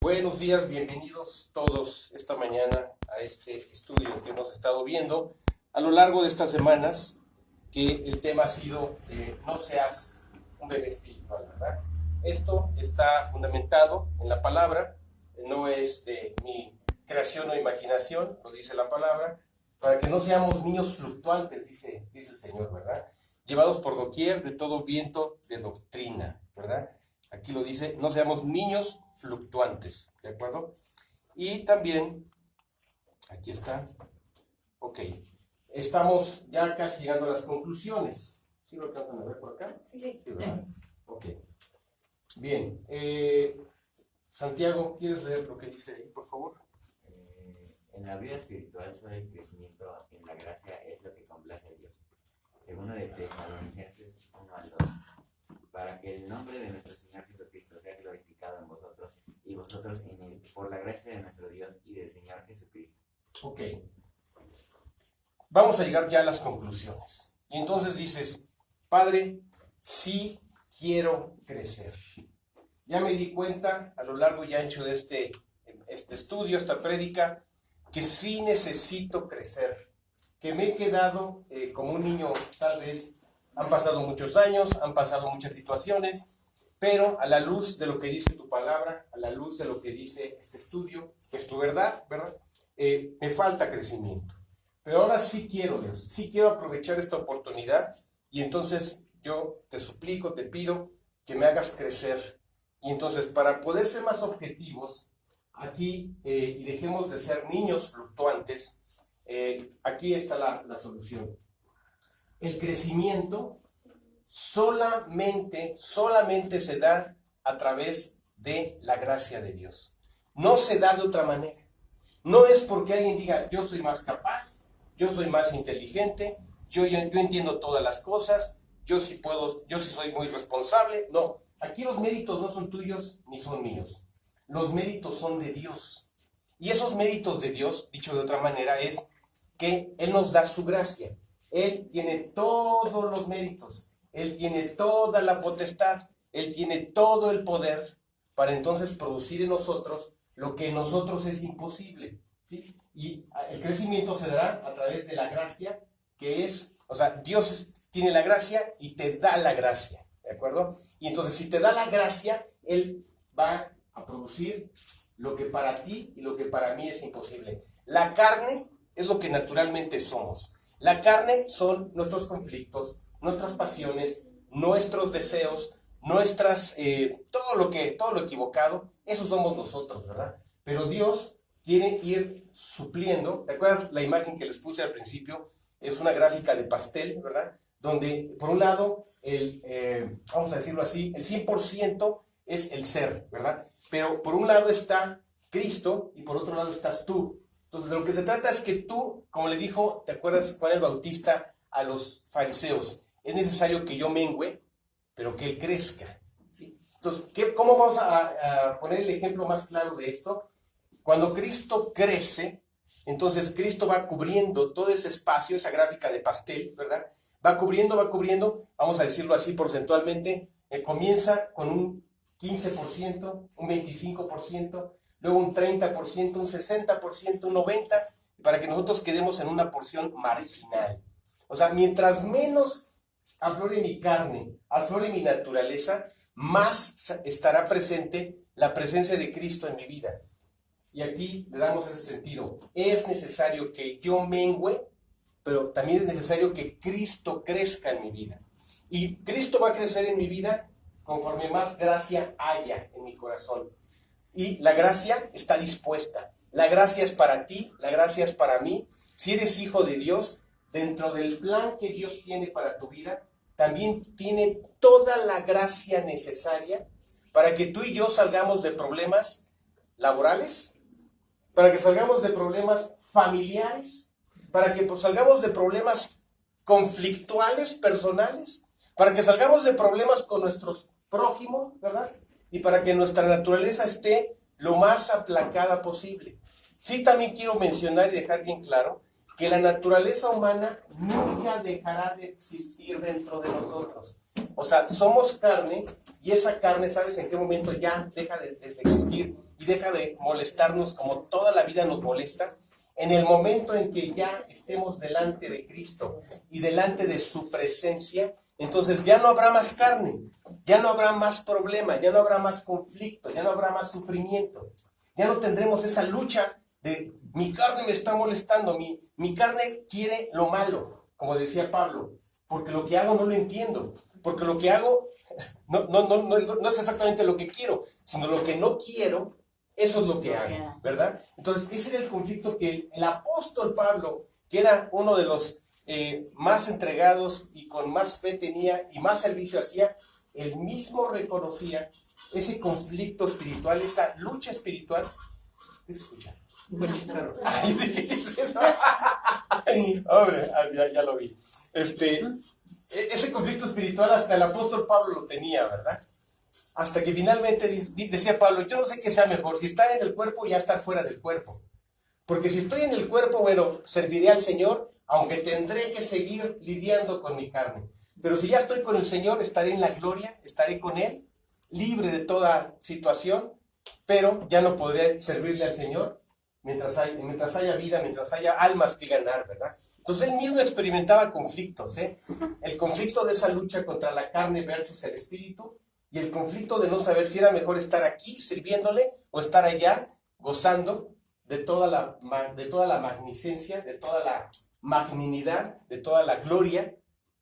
Buenos días, bienvenidos todos esta mañana a este estudio que hemos estado viendo a lo largo de estas semanas, que el tema ha sido no seas un bebé espiritual, ¿verdad? Esto está fundamentado en la palabra, no es de mi creación o imaginación, lo dice la palabra, para que no seamos niños fluctuantes, dice el Señor, ¿verdad? Llevados por doquier de todo viento de doctrina, ¿verdad? Aquí lo dice, no seamos niños fluctuantes, ¿de acuerdo? Y también, aquí está, ok, estamos ya casi llegando a las conclusiones. ¿Sí lo alcanzan a ver por acá? Sí. Sí, ¿verdad? Ok. Bien, Santiago, ¿quieres leer lo que dice ahí, por favor? En la vida espiritual solo el crecimiento en la gracia es lo que complace a Dios. Segundo de Tesalonicenses 1:2. Para que el nombre de nuestro Señor Jesucristo sea glorificado en vosotros y vosotros en él, por la gracia de nuestro Dios y del Señor Jesucristo. Ok. Vamos a llegar ya a las conclusiones. Y entonces dices, Padre, sí quiero crecer. Ya me di cuenta a lo largo y ancho de este estudio, esta prédica, que sí necesito crecer, que me he quedado como un niño, tal vez han pasado muchos años, han pasado muchas situaciones, pero a la luz de lo que dice tu palabra, a la luz de lo que dice este estudio, que es tu verdad, ¿verdad? Me falta crecimiento. Pero ahora sí quiero, Dios, sí quiero aprovechar esta oportunidad y entonces yo te suplico, te pido que me hagas crecer. Y entonces, para poder ser más objetivos, aquí, y dejemos de ser niños fluctuantes, aquí está la solución. El crecimiento solamente se da a través de la gracia de Dios. No se da de otra manera. No es porque alguien diga, yo soy más capaz, yo soy más inteligente, yo entiendo todas las cosas, yo sí puedo, yo sí soy muy responsable. No, aquí los méritos no son tuyos ni son míos. Los méritos son de Dios. Y esos méritos de Dios, dicho de otra manera, es que Él nos da su gracia. Él tiene todos los méritos, Él tiene toda la potestad, Él tiene todo el poder para entonces producir en nosotros lo que en nosotros es imposible, ¿sí? Y el crecimiento se dará a través de la gracia, que es, o sea, Dios tiene la gracia y te da la gracia, ¿de acuerdo? Y entonces si te da la gracia, Él va a producir lo que para ti y lo que para mí es imposible. La carne es lo que naturalmente somos. La carne son nuestros conflictos, nuestras pasiones, nuestros deseos, todo lo equivocado, eso somos nosotros, ¿verdad? Pero Dios quiere ir supliendo. ¿Te acuerdas la imagen que les puse al principio? Es una gráfica de pastel, ¿verdad? Donde, por un lado, vamos a decirlo así, el 100% es el ser, ¿verdad? Pero por un lado está Cristo y por otro lado estás tú. Entonces, de lo que se trata es que tú, como le dijo, ¿te acuerdas Juan el Bautista a los fariseos? Es necesario que yo mengüe, pero que Él crezca, ¿sí? Entonces, ¿cómo vamos a poner el ejemplo más claro de esto? Cuando Cristo crece, entonces Cristo va cubriendo todo ese espacio, esa gráfica de pastel, ¿verdad? Va cubriendo, vamos a decirlo así porcentualmente, comienza con un 15%, un 25%, luego un 30%, un 60%, un 90%, para que nosotros quedemos en una porción marginal. O sea, mientras menos aflore mi carne, aflore mi naturaleza, más estará presente la presencia de Cristo en mi vida. Y aquí le damos ese sentido. Es necesario que yo mengüe, pero también es necesario que Cristo crezca en mi vida. Y Cristo va a crecer en mi vida conforme más gracia haya en mi corazón. Y la gracia está dispuesta. La gracia es para ti, la gracia es para mí. Si eres hijo de Dios, dentro del plan que Dios tiene para tu vida, también tiene toda la gracia necesaria para que tú y yo salgamos de problemas laborales, para que salgamos de problemas familiares, para que salgamos de problemas conflictuales, personales, para que salgamos de problemas con nuestros prójimos, ¿verdad? Y para que nuestra naturaleza esté lo más aplacada posible. Sí, también quiero mencionar y dejar bien claro que la naturaleza humana nunca dejará de existir dentro de nosotros. O sea, somos carne y esa carne, ¿sabes en qué momento ya deja de existir? y deja de molestarnos como toda la vida nos molesta. En el momento en que ya estemos delante de Cristo y delante de su presencia, entonces ya no habrá más carne, ya no habrá más problema, ya no habrá más conflicto, ya no habrá más sufrimiento. Ya no tendremos esa lucha de mi carne me está molestando, mi carne quiere lo malo, como decía Pablo, porque lo que hago no lo entiendo, porque lo que hago no es exactamente lo que quiero, sino lo que no quiero. Eso es lo que hago, ¿verdad? Entonces, ese era el conflicto que el apóstol Pablo, que era uno de los más entregados y con más fe tenía y más servicio hacía, él mismo reconocía ese conflicto espiritual, esa lucha espiritual. ¿Qué escuchan? Ay, ¿de qué es eso? Hombre, ya lo vi. Ese conflicto espiritual hasta el apóstol Pablo lo tenía, ¿verdad? Hasta que finalmente decía Pablo, yo no sé qué sea mejor, si estar en el cuerpo o ya estar fuera del cuerpo. Porque si estoy en el cuerpo, bueno, serviré al Señor, aunque tendré que seguir lidiando con mi carne. Pero si ya estoy con el Señor, estaré en la gloria, estaré con Él, libre de toda situación, pero ya no podré servirle al Señor mientras haya vida, mientras haya almas que ganar, ¿verdad? Entonces él mismo experimentaba conflictos, el conflicto de esa lucha contra la carne versus el espíritu, y el conflicto de no saber si era mejor estar aquí sirviéndole o estar allá gozando de toda la magnificencia, de toda la magnanimidad, de toda la gloria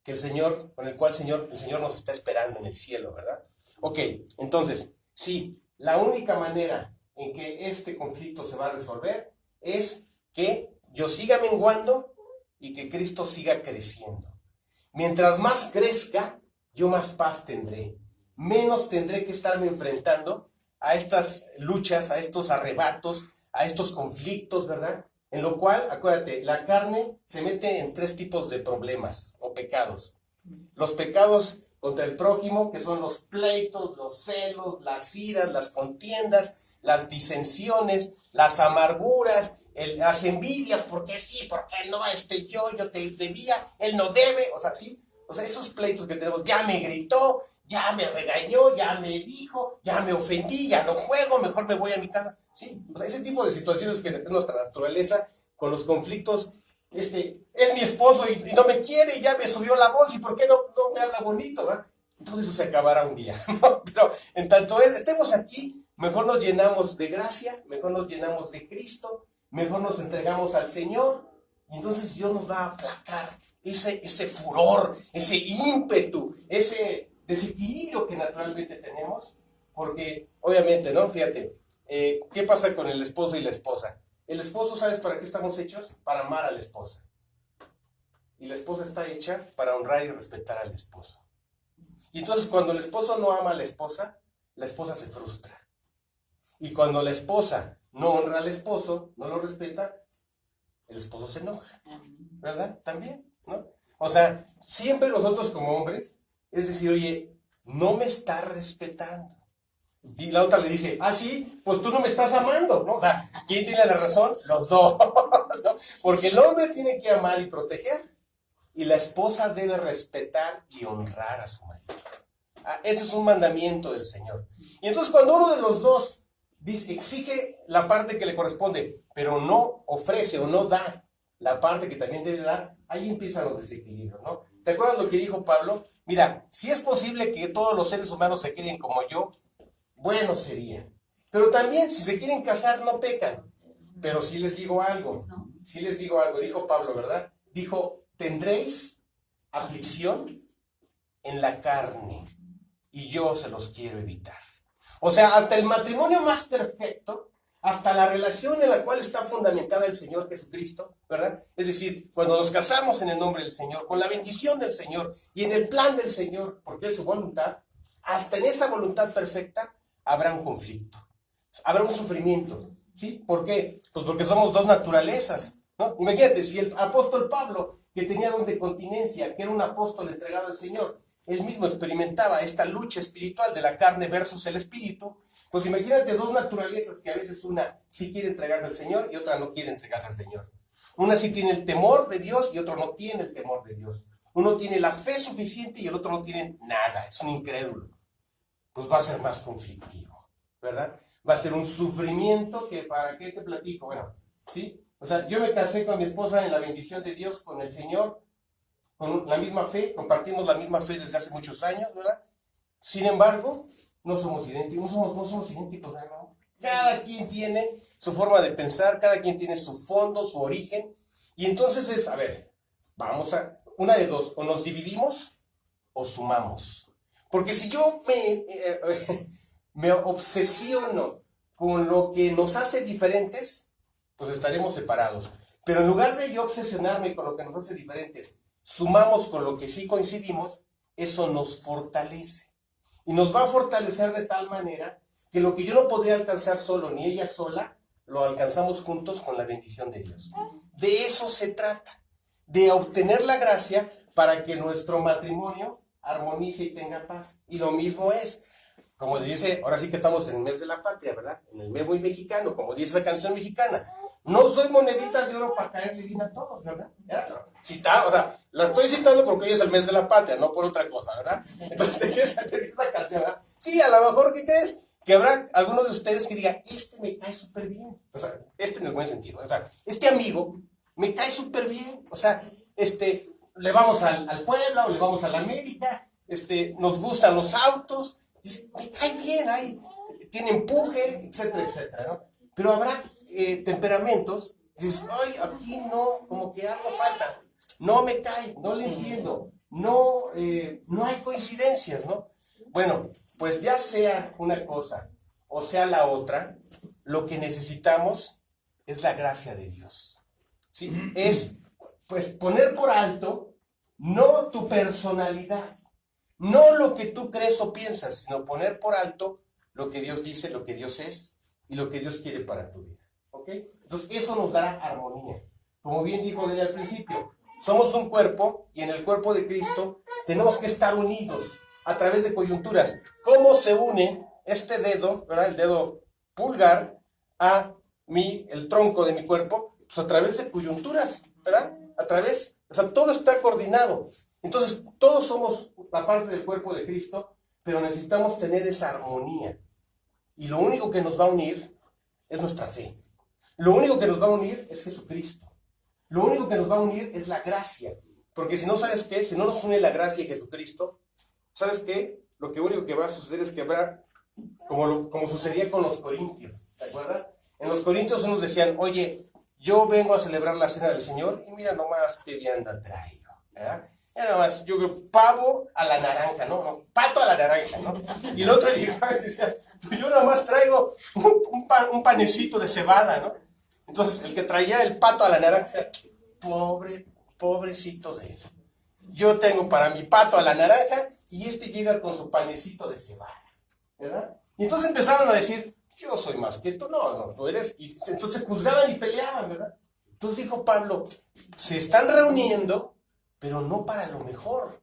que el Señor, con el cual el Señor nos está esperando en el cielo, ¿verdad? Ok, entonces, sí, la única manera en que este conflicto se va a resolver es que yo siga menguando y que Cristo siga creciendo. Mientras más crezca, yo más paz tendré. Menos tendré que estarme enfrentando a estas luchas, a estos arrebatos, a estos conflictos, ¿verdad? En lo cual, acuérdate, la carne se mete en 3 tipos de problemas o pecados. Los pecados contra el prójimo, que son los pleitos, los celos, las iras, las contiendas, las disensiones, las amarguras, las envidias, porque sí, porque no, yo te debía, él no debe, o sea, sí, o sea, esos pleitos que tenemos, ya me gritó, ya me regañó, ya me dijo, ya me ofendí, ya no juego, mejor me voy a mi casa. Sí, o sea, ese tipo de situaciones que es nuestra naturaleza, con los conflictos, es mi esposo y no me quiere, y ya me subió la voz, y por qué no me habla bonito, ¿verdad? Entonces eso se acabará un día, ¿no? Pero en tanto estemos aquí, mejor nos llenamos de gracia, mejor nos llenamos de Cristo, mejor nos entregamos al Señor, y entonces Dios nos va a aplacar ese furor, ese ímpetu, ese desequilibrio que naturalmente tenemos, porque obviamente, ¿no? Fíjate, ¿qué pasa con el esposo y la esposa? El esposo, ¿sabes para qué estamos hechos? Para amar a la esposa. Y la esposa está hecha para honrar y respetar al esposo. Y entonces cuando el esposo no ama a la esposa se frustra. Y cuando la esposa no honra al esposo, no lo respeta, el esposo se enoja. ¿Verdad? También, ¿no? O sea, siempre nosotros como hombres, es decir, oye, no me está respetando. Y la otra le dice, ah, sí, pues tú no me estás amando, ¿no? O sea, ¿quién tiene la razón? Los dos, ¿no? Porque el hombre tiene que amar y proteger, y la esposa debe respetar y honrar a su marido. Ese es un mandamiento del Señor. Y entonces cuando uno de los dos exige la parte que le corresponde, pero no ofrece o no da la parte que también debe dar, ahí empiezan los desequilibrios, ¿no? ¿Te acuerdas lo que dijo Pablo? Mira, si es posible que todos los seres humanos se queden como yo, bueno sería. Pero también, si se quieren casar, no pecan. Pero sí les digo algo, dijo Pablo, ¿verdad? Dijo, tendréis aflicción en la carne, y yo se los quiero evitar. O sea, hasta el matrimonio más perfecto, hasta la relación en la cual está fundamentada el Señor Jesucristo, ¿verdad? Es decir, cuando nos casamos en el nombre del Señor, con la bendición del Señor y en el plan del Señor, porque es su voluntad, hasta en esa voluntad perfecta habrá un conflicto, habrá un sufrimiento, ¿sí? ¿Por qué? Pues porque somos dos naturalezas, ¿no? Imagínate, si el apóstol Pablo, que tenía don de continencia, que era un apóstol entregado al Señor, él mismo experimentaba esta lucha espiritual de la carne versus el espíritu, pues imagínate dos naturalezas que a veces una sí quiere entregarse al Señor y otra no quiere entregarse al Señor. Una sí tiene el temor de Dios y otro no tiene el temor de Dios. Uno tiene la fe suficiente y el otro no tiene nada, es un incrédulo. Pues va a ser más conflictivo, ¿verdad? va a ser un sufrimiento que, ¿para qué te platico? Bueno, ¿sí? O sea, yo me casé con mi esposa en la bendición de Dios, con el Señor, con la misma fe, compartimos la misma fe desde hace muchos años, ¿verdad? Sin embargo, no somos idénticos, no somos idénticos, ¿no? Cada quien tiene su forma de pensar, cada quien tiene su fondo, su origen, y entonces es, a ver, vamos a, una de dos, o nos dividimos o sumamos. Porque si yo me obsesiono con lo que nos hace diferentes, pues estaremos separados. Pero en lugar de yo obsesionarme con lo que nos hace diferentes, sumamos con lo que sí coincidimos, eso nos fortalece. Y nos va a fortalecer de tal manera que lo que yo no podría alcanzar solo, ni ella sola, lo alcanzamos juntos con la bendición de Dios. De eso se trata, de obtener la gracia para que nuestro matrimonio armonice y tenga paz. Y lo mismo es, como dice, ahora sí que estamos en el mes de la patria, ¿verdad? En el mes muy mexicano, como dice esa canción mexicana. No soy monedita de oro para caerle bien a todos, ¿verdad? O sea, la estoy citando porque hoy es el mes de la patria, no por otra cosa, ¿verdad? Entonces, te dice esa canción, ¿verdad? Sí, a lo mejor, ¿qué crees? Que habrá algunos de ustedes que digan, este me cae súper bien. O sea, este en el buen sentido. O sea, este amigo me cae súper bien. O sea, le vamos al Puebla o le vamos a la América, nos gustan los autos, dice, me cae bien, ahí tiene empuje, etcétera, etcétera, ¿no? Pero habrá temperamentos, dices, ay, aquí no, como que algo falta, no me cae, no le entiendo, no hay coincidencias, ¿no? Bueno, pues ya sea una cosa o sea la otra, lo que necesitamos es la gracia de Dios, ¿sí? Es, pues, poner por alto no tu personalidad, no lo que tú crees o piensas, sino poner por alto lo que Dios dice, lo que Dios es y lo que Dios quiere para tu vida. ¿Ok? Entonces eso nos dará armonía. Como bien dijo desde al principio, somos un cuerpo y en el cuerpo de Cristo tenemos que estar unidos a través de coyunturas. ¿Cómo se une este dedo, ¿verdad? El dedo pulgar a el tronco de mi cuerpo? Pues a través de coyunturas, ¿verdad? O sea, todo está coordinado. Entonces, todos somos la parte del cuerpo de Cristo, pero necesitamos tener esa armonía. Y lo único que nos va a unir es nuestra fe. Lo único que nos va a unir es Jesucristo. Lo único que nos va a unir es la gracia. Porque si no, ¿sabes qué? Si no nos une la gracia y Jesucristo, ¿sabes qué? Lo único que va a suceder es que habrá, como sucedía con los corintios, ¿te acuerdas? En los corintios unos decían, oye, yo vengo a celebrar la cena del Señor y mira nomás qué vianda traigo, ¿verdad? Nada más, yo creo, pavo a la naranja, ¿no? Pato a la naranja, ¿no? Y el otro decía, yo nada más traigo un panecito de cebada, ¿no? Entonces, el que traía el pato a la naranja, pobrecito de él. Yo tengo para mi pato a la naranja y llega con su panecito de cebada, ¿verdad? Y entonces empezaron a decir, yo soy más que tú, no, tú eres, y entonces juzgaban y peleaban, ¿verdad? Entonces dijo Pablo, se están reuniendo, pero no para lo mejor,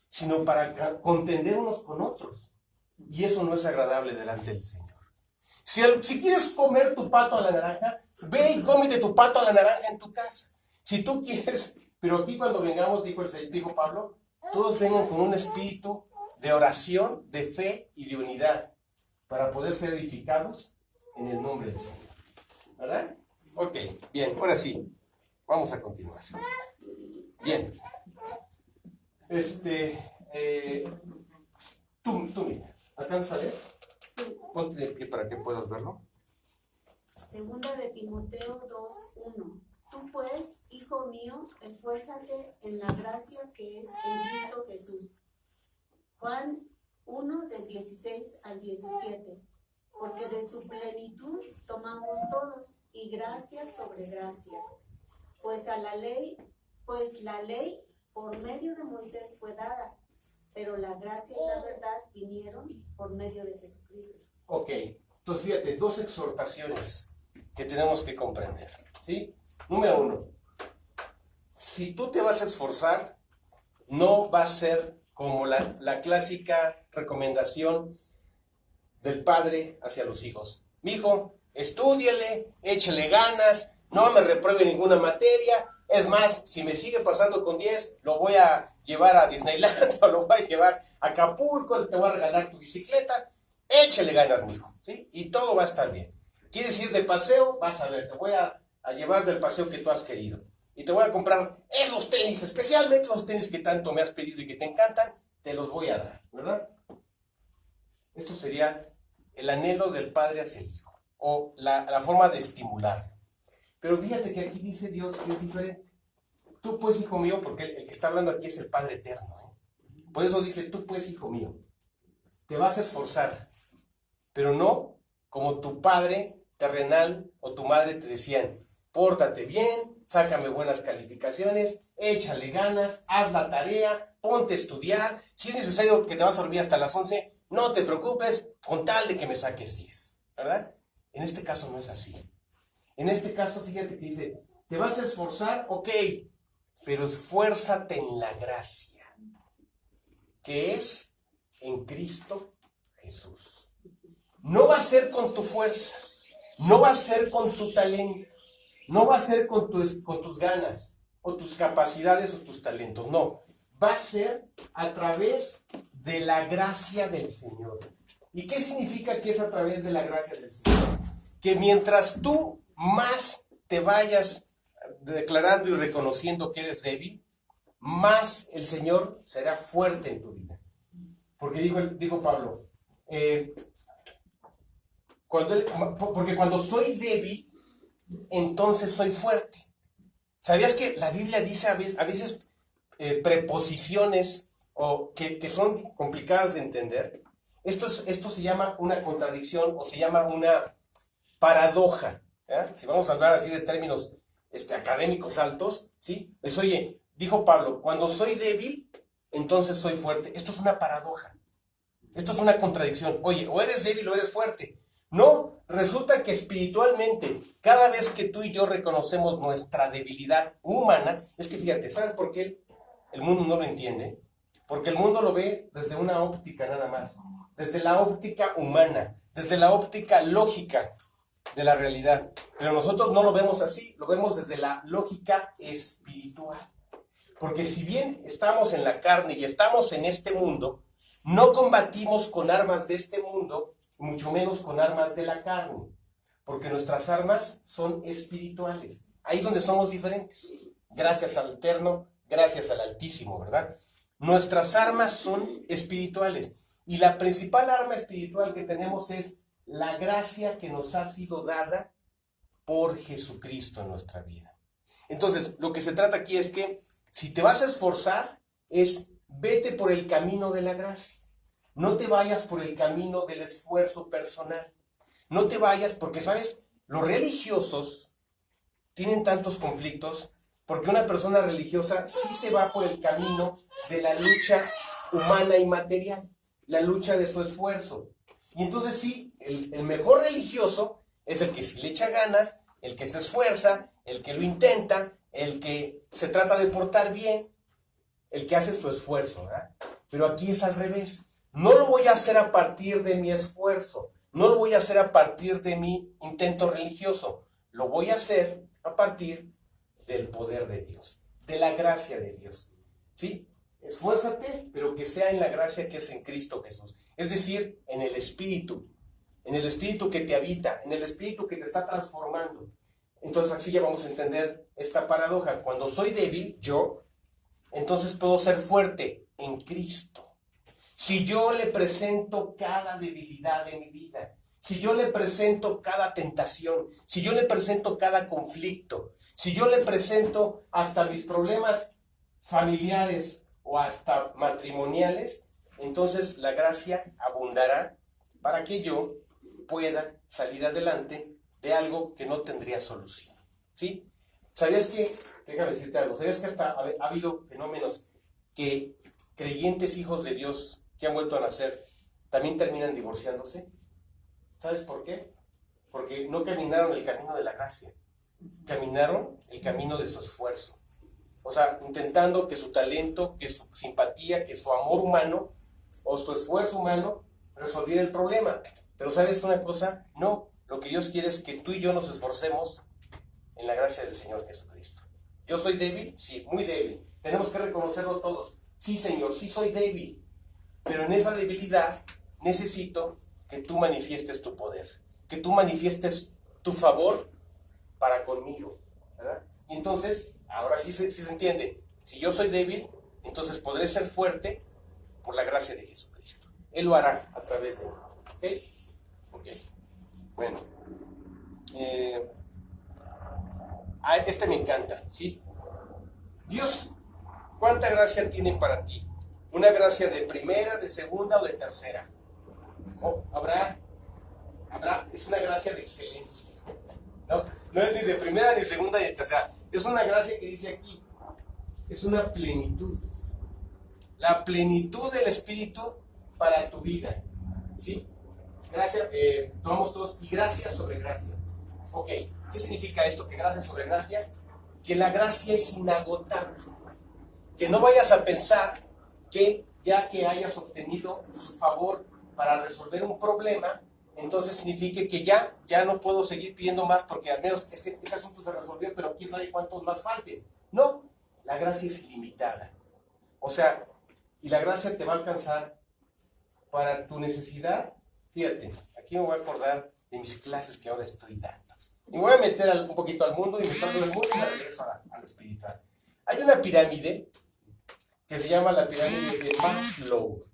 sino para contender unos con otros. Y eso no es agradable delante del Señor. Si quieres comer tu pato a la naranja, ve y cómete tu pato a la naranja en tu casa. Si tú quieres, pero aquí cuando vengamos, dijo Pablo, todos vengan con un espíritu de oración, de fe y de unidad, para poder ser edificados en el nombre del Señor. ¿Verdad? Ok, bien, ahora sí, vamos a continuar. Bien. Tú mira, ¿alcanzas a leer? Sí. Ponte de pie para que puedas verlo. Segunda de Timoteo 2:1. Tú pues, hijo mío, esfuérzate en la gracia que es en Cristo Jesús. Juan 1, del 16 al 17. Porque de su plenitud tomamos todos, y gracia sobre gracia. Pues la ley por medio de Moisés fue dada, pero la gracia y la verdad vinieron por medio de Jesucristo. Ok, entonces fíjate, dos exhortaciones que tenemos que comprender, ¿sí? Número 1, si tú te vas a esforzar, no va a ser como la clásica recomendación del padre hacia los hijos. Mijo, estúdiale, échale ganas, no me repruebe ninguna materia. Es más, si me sigue pasando con 10, lo voy a llevar a Disneyland o lo voy a llevar a Acapulco, te voy a regalar tu bicicleta. échale ganas, mijo, ¿sí? Y todo va a estar bien. ¿Quieres ir de paseo? Vas a ver, te voy a llevar del paseo que tú has querido. Y te voy a comprar esos tenis, especialmente los tenis que tanto me has pedido y que te encantan, te los voy a dar, ¿verdad? Esto sería el anhelo del padre hacia el hijo, o la forma de estimular. Pero fíjate que aquí dice Dios que es diferente. Tú pues, hijo mío, porque el que está hablando aquí es el Padre Eterno, ¿eh? Por eso dice, tú pues, hijo mío, te vas a esforzar, pero no como tu padre terrenal o tu madre te decían, pórtate bien, sácame buenas calificaciones, échale ganas, haz la tarea, ponte a estudiar, si es necesario que te vas a dormir hasta las 11, no te preocupes, con tal de que me saques 10, ¿verdad? En este caso no es así. En este caso, fíjate que dice, ¿te vas a esforzar? Ok, pero esfuérzate en la gracia, que es en Cristo Jesús. No va a ser con tu fuerza, no va a ser con tu talento, no va a ser con tus ganas, o tus capacidades, o tus talentos, no. Va a ser a través de la gracia del Señor. ¿Y qué significa que es a través de la gracia del Señor? Que mientras tú más te vayas declarando y reconociendo que eres débil, más el Señor será fuerte en tu vida. Porque dijo Pablo, porque cuando soy débil, entonces soy fuerte. ¿Sabías que la Biblia dice a veces preposiciones o que son complicadas de entender? Esto se llama una contradicción o se llama una paradoja. ¿Ya? Si vamos a hablar así de términos académicos altos, ¿sí? Pues oye, dijo Pablo, cuando soy débil, entonces soy fuerte. Esto es una paradoja. Esto es una contradicción. Oye, o eres débil o eres fuerte. No, resulta que espiritualmente, cada vez que tú y yo reconocemos nuestra debilidad humana, es que fíjate, ¿sabes por qué el mundo no lo entiende? Porque el mundo lo ve desde una óptica nada más, desde la óptica humana, desde la óptica lógica de la realidad. Pero nosotros no lo vemos así, lo vemos desde la lógica espiritual. Porque si bien estamos en la carne y estamos en este mundo, no combatimos con armas de este mundo, mucho menos con armas de la carne, porque nuestras armas son espirituales. Ahí es donde somos diferentes. Gracias al Eterno, gracias al Altísimo, ¿verdad? Nuestras armas son espirituales. Y la principal arma espiritual que tenemos es la gracia que nos ha sido dada por Jesucristo en nuestra vida. Entonces, lo que se trata aquí es que si te vas a esforzar, vete por el camino de la gracia. No te vayas por el camino del esfuerzo personal. No te vayas porque, ¿sabes? Los religiosos tienen tantos conflictos porque una persona religiosa sí se va por el camino de la lucha humana y material, la lucha de su esfuerzo. Y entonces sí, el mejor religioso es el que sí le echa ganas, el que se esfuerza, el que lo intenta, el que se trata de portar bien, el que hace su esfuerzo, ¿verdad? Pero aquí es al revés. No lo voy a hacer a partir de mi esfuerzo, no lo voy a hacer a partir de mi intento religioso, lo voy a hacer a partir del poder de Dios, de la gracia de Dios, ¿sí? Esfuérzate, pero que sea en la gracia que es en Cristo Jesús, es decir, en el Espíritu que te habita, en el Espíritu que te está transformando. Entonces así ya vamos a entender esta paradoja. Cuando soy débil, entonces puedo ser fuerte en Cristo. Si yo le presento cada debilidad de mi vida, si yo le presento cada tentación, si yo le presento cada conflicto, si yo le presento hasta mis problemas familiares o hasta matrimoniales, entonces la gracia abundará para que yo pueda salir adelante de algo que no tendría solución, ¿sí? ¿Sabías que, déjame decirte algo, sabías que hasta ha habido fenómenos que creyentes hijos de Dios que han vuelto a nacer también terminan divorciándose? ¿Sabes por qué? Porque no caminaron el camino de la gracia, caminaron el camino de su esfuerzo. O sea, intentando que su talento, que su simpatía, que su amor humano o su esfuerzo humano resolviera el problema. Pero ¿sabes una cosa? No, lo que Dios quiere es que tú y yo nos esforcemos en la gracia del Señor Jesucristo. ¿Yo soy débil? Sí, muy débil. Tenemos que reconocerlo todos. Sí, Señor, sí soy débil. Pero en esa debilidad necesito que tú manifiestes tu poder, que tú manifiestes tu favor para conmigo, ¿verdad? Y entonces, ahora sí se entiende, si yo soy débil, entonces podré ser fuerte por la gracia de Jesucristo. Él lo hará a través de mí. ¿Ok? Ok. Bueno. Este me encanta, ¿sí? Dios, ¿cuánta gracia tiene para ti? ¿Una gracia de primera, de segunda o de tercera? Oh, habrá, es una gracia de excelencia. No es ni de primera, ni segunda, ni de tercera. Es una gracia que dice aquí, es una plenitud. La plenitud del Espíritu para tu vida, ¿sí? Gracia, tomamos todos, y gracia sobre gracia. Ok, ¿qué significa esto? Que gracia sobre gracia, que la gracia es inagotable. Que no vayas a pensar que ya que hayas obtenido su favor para resolver un problema, entonces significa que ya no puedo seguir pidiendo más porque al menos ese asunto se resolvió, pero quién sabe cuántos más falten. No, la gracia es ilimitada. O sea, y la gracia te va a alcanzar para tu necesidad. Fíjate, aquí me voy a acordar de mis clases que ahora estoy dando. Y me voy a meter un poquito al mundo y me salgo del mundo y me regreso a lo espiritual. Hay una pirámide que se llama la pirámide de Maslow.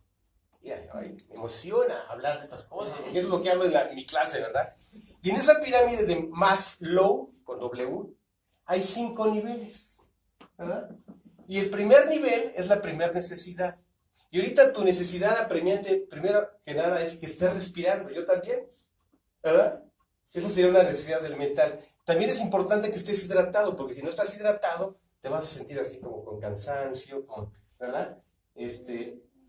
Me emociona hablar de estas cosas, porque es lo que hablo en mi clase, ¿verdad? Y en esa pirámide de Maslow, con W, hay 5 niveles, ¿verdad? Y el primer nivel es la primera necesidad. Y ahorita tu necesidad apremiante, primero que nada, es que estés respirando. Yo también, ¿verdad? Esa sería una necesidad elemental. También es importante que estés hidratado, porque si no estás hidratado, te vas a sentir así como con cansancio, ¿verdad?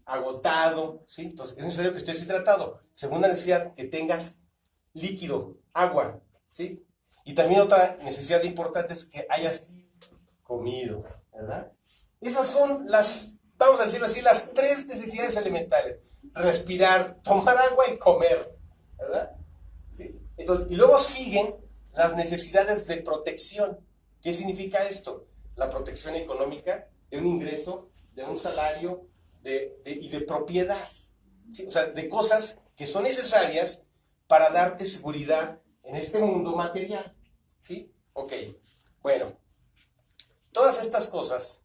Agotado, ¿sí? Entonces es necesario que estés hidratado. Segunda necesidad, que tengas líquido, agua, ¿sí? Y también otra necesidad importante es que hayas comido, ¿verdad? Esas son las, vamos a decirlo así, las 3 necesidades elementales. Respirar, tomar agua y comer, ¿verdad? ¿Sí? Entonces, y luego siguen las necesidades de protección. ¿Qué significa esto? La protección económica, de un ingreso, de un salario, y de propiedad, ¿sí? O sea, de cosas que son necesarias para darte seguridad en este mundo material, ¿sí? Ok, bueno, todas estas cosas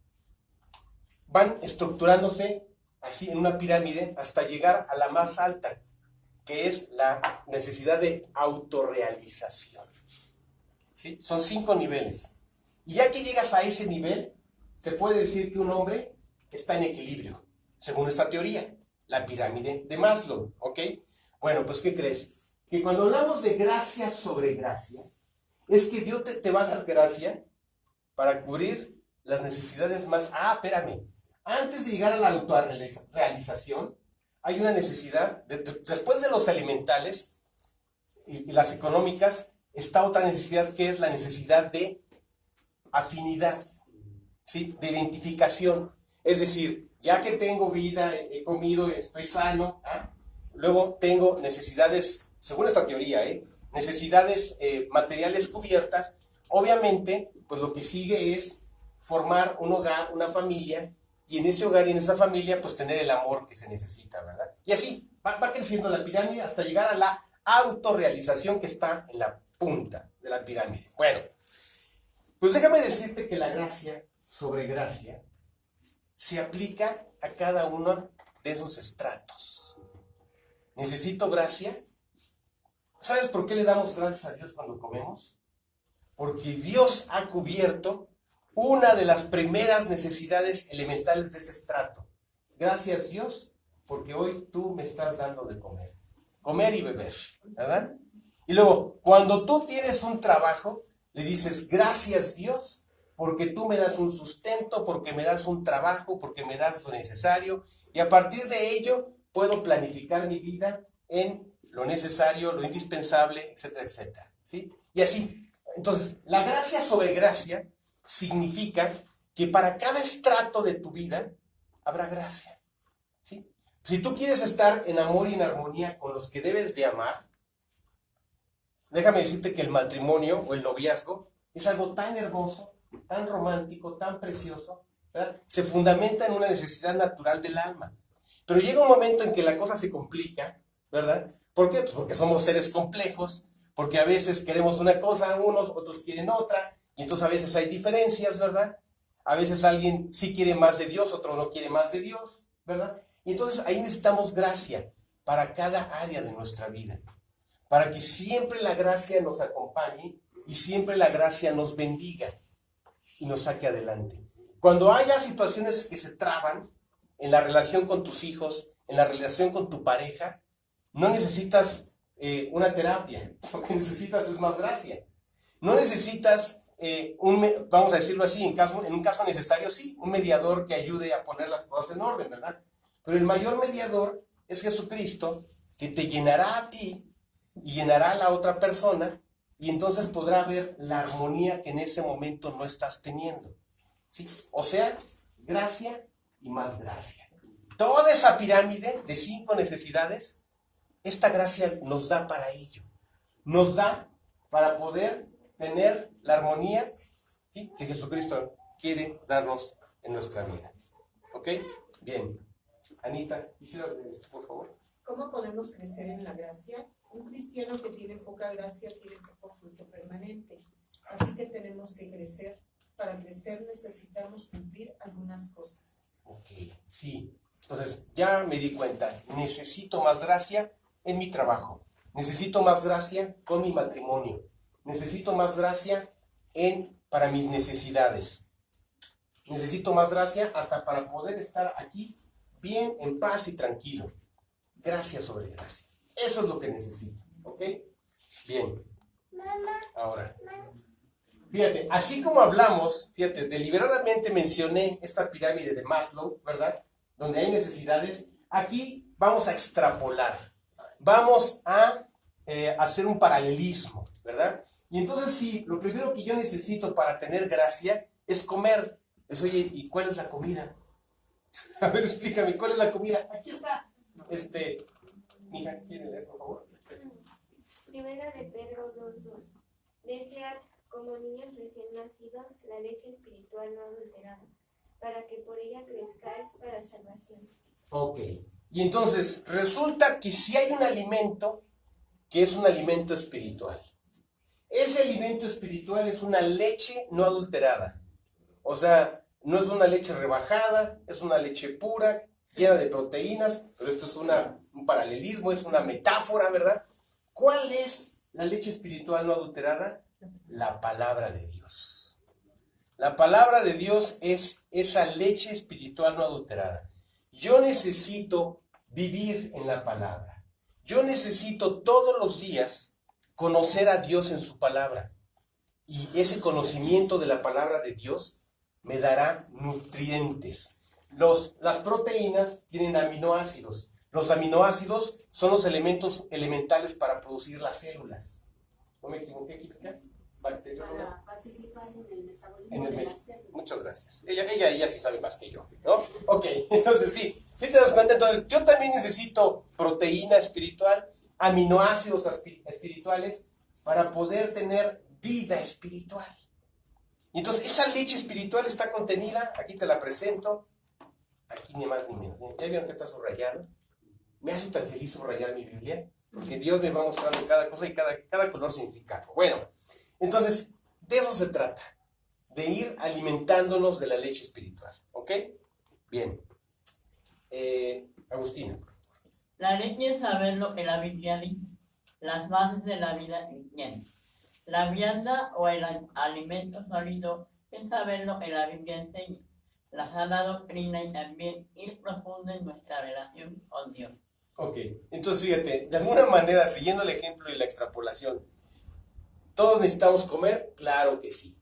van estructurándose así en una pirámide hasta llegar a la más alta, que es la necesidad de autorrealización, ¿sí? Son 5 niveles. Y ya que llegas a ese nivel, se puede decir que un hombre está en equilibrio, según esta teoría, la pirámide de Maslow, ¿ok? Bueno, pues ¿qué crees? Que cuando hablamos de gracia sobre gracia, es que Dios te va a dar gracia para cubrir las necesidades más... espérame. Antes de llegar a la autorrealización, hay una necesidad, después de los elementales y las económicas, está otra necesidad que es la necesidad de afinidad, ¿sí? De identificación. Es decir, ya que tengo vida, he comido, estoy sano, luego tengo necesidades, según esta teoría, necesidades materiales cubiertas. Obviamente, pues lo que sigue es formar un hogar, una familia, y en ese hogar y en esa familia, pues tener el amor que se necesita, ¿verdad? Y así va creciendo la pirámide hasta llegar a la autorrealización que está en la punta de la pirámide. Bueno, pues déjame decirte que la gracia sobre gracia se aplica a cada uno de esos estratos. ¿Necesito gracia? ¿Sabes por qué le damos gracias a Dios cuando comemos? Porque Dios ha cubierto una de las primeras necesidades elementales de ese estrato. Gracias, Dios, porque hoy tú me estás dando de comer. Comer y beber, ¿verdad? Y luego, cuando tú tienes un trabajo, le dices, gracias, Dios, porque tú me das un sustento, porque me das un trabajo, porque me das lo necesario, y a partir de ello puedo planificar mi vida en lo necesario, lo indispensable, etcétera, etcétera, ¿sí? Y así, entonces, la gracia sobre gracia significa que para cada estrato de tu vida habrá gracia, ¿sí? Si tú quieres estar en amor y en armonía con los que debes de amar, déjame decirte que el matrimonio o el noviazgo es algo tan hermoso, tan romántico, tan precioso, ¿verdad? Se fundamenta en una necesidad natural del alma. Pero llega un momento en que la cosa se complica, ¿verdad? ¿Por qué? Pues porque somos seres complejos, porque a veces queremos una cosa, unos, otros quieren otra, y entonces a veces hay diferencias, ¿verdad? A veces alguien sí quiere más de Dios, otro no quiere más de Dios, ¿verdad? Y entonces ahí necesitamos gracia para cada área de nuestra vida, para que siempre la gracia nos acompañe y siempre la gracia nos bendiga y nos saque adelante. Cuando haya situaciones que se traban en la relación con tus hijos, en la relación con tu pareja, no necesitas una terapia, lo que necesitas es más gracia. No necesitas, vamos a decirlo así, en un caso necesario, sí, un mediador que ayude a poner las cosas en orden, ¿verdad? Pero el mayor mediador es Jesucristo, que te llenará a ti y llenará a la otra persona, y entonces podrá ver la armonía que en ese momento no estás teniendo, ¿sí? O sea, gracia y más gracia. Toda esa pirámide de 5 necesidades, esta gracia nos da para ello. Nos da para poder tener la armonía, ¿sí?, que Jesucristo quiere darnos en nuestra vida. ¿Ok? Bien. Anita, quisiera leer esto, por favor. ¿Cómo podemos crecer en la gracia? Un cristiano que tiene poca gracia tiene poco fruto permanente. Así que tenemos que crecer. Para crecer necesitamos cumplir algunas cosas. Ok, sí. Entonces, ya me di cuenta. Necesito más gracia en mi trabajo. Necesito más gracia con mi matrimonio. Necesito más gracia para mis necesidades. Necesito más gracia hasta para poder estar aquí bien, en paz y tranquilo. Gracia sobre gracia. Eso es lo que necesito. ¿Ok? Bien. Ahora, fíjate, así como hablamos, fíjate, deliberadamente mencioné esta pirámide de Maslow, ¿verdad? Donde hay necesidades. Aquí vamos a extrapolar. Vamos a hacer un paralelismo, ¿verdad? Y entonces sí, lo primero que yo necesito para tener gracia es comer. Es, oye, ¿y cuál es la comida? A ver, explícame, ¿cuál es la comida? Aquí está. Mija, ¿quiere leer, por favor? Primera de Pedro 2:2. Desead, como niños recién nacidos, la leche espiritual no adulterada, para que por ella crezcáis para salvación. Ok. Y entonces, resulta que si hay un alimento que es un alimento espiritual. Ese alimento espiritual es una leche no adulterada. O sea, no es una leche rebajada, es una leche pura, llena de proteínas, pero esto es un paralelismo, es una metáfora, ¿verdad? ¿Cuál es la leche espiritual no adulterada? La palabra de Dios. La palabra de Dios es esa leche espiritual no adulterada. Yo necesito vivir en la palabra. Yo necesito todos los días conocer a Dios en su palabra. Y ese conocimiento de la palabra de Dios me dará nutrientes. Las proteínas tienen aminoácidos. Los aminoácidos son los elementos elementales para producir las células. ¿No me equivoqué, Kika? Para participar en el metabolismo de las células. Muchas gracias. Ella sí sabe más que yo, ¿no? Ok, entonces sí te das cuenta. Entonces yo también necesito proteína espiritual, aminoácidos espirituales para poder tener vida espiritual. Y entonces esa leche espiritual está contenida, aquí te la presento, aquí ni más ni menos. ¿Ya vieron que está subrayado? Me hace tan feliz subrayar mi Biblia, porque Dios me va mostrando cada cosa y cada color significa algo. Bueno, entonces de eso se trata, de ir alimentándonos de la leche espiritual. ¿Ok? Bien. Agustina. La leche es saberlo que la Biblia dice, las bases de la vida cristiana. La vianda o el alimento sólido es saber lo que la Biblia enseña, la sana doctrina y también ir profundo en nuestra relación con Dios. Ok, entonces fíjate, de alguna manera, siguiendo el ejemplo y la extrapolación, ¿todos necesitamos comer? Claro que sí.